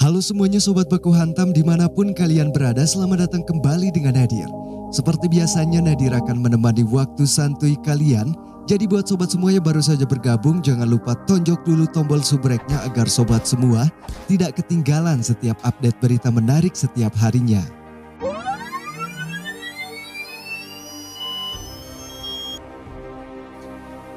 Halo semuanya Sobat Baku Hantam dimanapun kalian berada, selamat datang kembali dengan Nadir. Seperti biasanya Nadir akan menemani waktu santuy kalian. Jadi buat sobat semua yang baru saja bergabung, jangan lupa tonjok dulu tombol subscribe-nya agar sobat semua tidak ketinggalan setiap update berita menarik setiap harinya.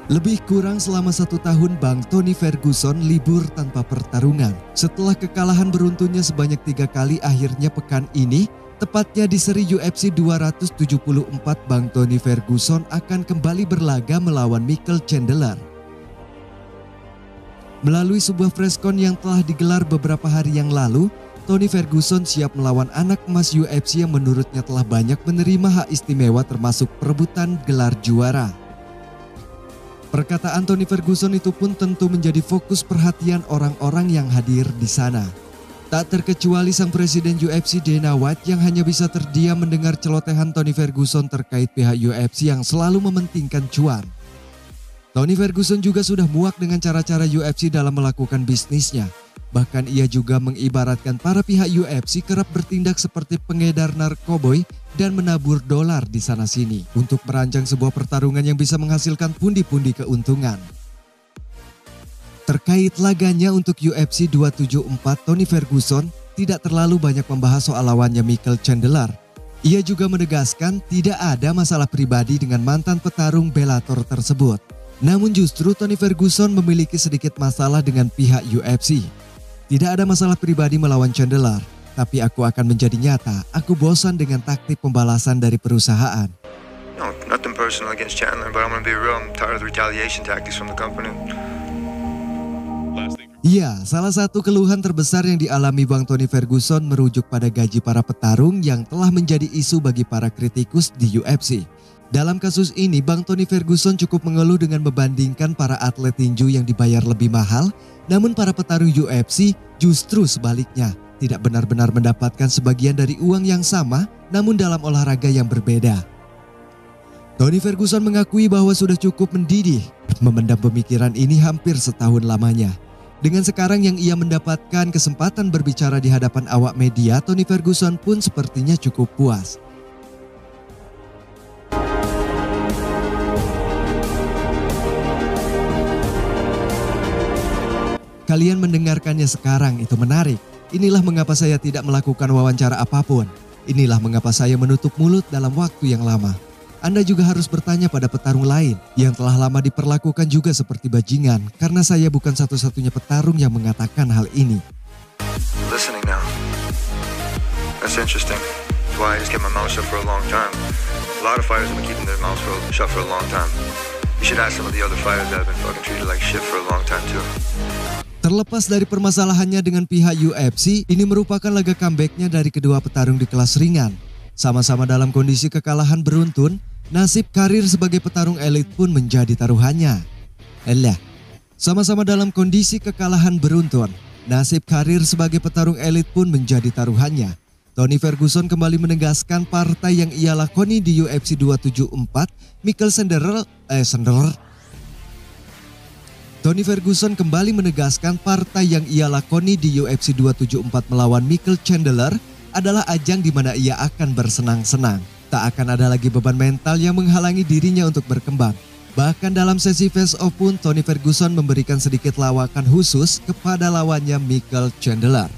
Lebih kurang selama 1 tahun Bang Tony Ferguson libur tanpa pertarungan. Setelah kekalahan beruntunnya sebanyak 3 kali, akhirnya pekan ini, tepatnya di seri UFC 274, Bang Tony Ferguson akan kembali berlaga melawan Michael Chandler. Melalui sebuah preskon yang telah digelar beberapa hari yang lalu, Tony Ferguson siap melawan anak emas UFC yang menurutnya telah banyak menerima hak istimewa termasuk perebutan gelar juara. Perkataan Tony Ferguson itu pun tentu menjadi fokus perhatian orang-orang yang hadir di sana. Tak terkecuali sang presiden UFC Dana White yang hanya bisa terdiam mendengar celotehan Tony Ferguson terkait pihak UFC yang selalu mementingkan cuan. Tony Ferguson juga sudah muak dengan cara-cara UFC dalam melakukan bisnisnya. Bahkan ia juga mengibaratkan para pihak UFC kerap bertindak seperti pengedar narkoboy dan menabur dolar di sana-sini untuk merancang sebuah pertarungan yang bisa menghasilkan pundi-pundi keuntungan. Terkait laganya untuk UFC 274, Tony Ferguson tidak terlalu banyak membahas soal lawannya Michael Chandler. Ia juga menegaskan tidak ada masalah pribadi dengan mantan petarung Bellator tersebut. Namun justru Tony Ferguson memiliki sedikit masalah dengan pihak UFC. Tidak ada masalah pribadi melawan Chandler, tapi aku akan menjadi nyata. Aku bosan dengan taktik pembalasan dari perusahaan. No, nothing personal against Chandler, but I'm gonna be real. I'm tired of the retaliation tactics from the company. Iya, salah satu keluhan terbesar yang dialami Bang Tony Ferguson merujuk pada gaji para petarung yang telah menjadi isu bagi para kritikus di UFC. Dalam kasus ini, Bang Tony Ferguson cukup mengeluh dengan membandingkan para atlet tinju yang dibayar lebih mahal, namun para petarung UFC justru sebaliknya, tidak benar-benar mendapatkan sebagian dari uang yang sama, namun dalam olahraga yang berbeda. Tony Ferguson mengakui bahwa sudah cukup mendidih memendam pemikiran ini hampir setahun lamanya. Dengan sekarang yang ia mendapatkan kesempatan berbicara di hadapan awak media, Tony Ferguson pun sepertinya cukup puas. Kalian mendengarkannya sekarang itu menarik. Inilah mengapa saya tidak melakukan wawancara apapun. Inilah mengapa saya menutup mulut dalam waktu yang lama. Anda juga harus bertanya pada petarung lain yang telah lama diperlakukan juga seperti bajingan, karena saya bukan satu-satunya petarung yang mengatakan hal ini. Listening now. That's interesting. That's why I just kept my mouth shut for a long time. A lot of fighters have been keeping their mouths shut for a long time. You should ask some of the other fighters that have been fucking treated like shit for a long time too. Terlepas dari permasalahannya dengan pihak UFC, ini merupakan laga comebacknya dari kedua petarung di kelas ringan. Sama-sama dalam kondisi kekalahan beruntun, nasib karir sebagai petarung elit pun menjadi taruhannya. Sama-sama dalam kondisi kekalahan beruntun, nasib karir sebagai petarung elit pun menjadi taruhannya. Tony Ferguson kembali menegaskan partai yang ia lakoni di UFC 274, Michael Chandler. Tony Ferguson kembali menegaskan partai yang ia lakoni di UFC 274 melawan Michael Chandler adalah ajang di mana ia akan bersenang-senang. Tak akan ada lagi beban mental yang menghalangi dirinya untuk berkembang. Bahkan dalam sesi face-off pun Tony Ferguson memberikan sedikit lawakan khusus kepada lawannya Michael Chandler.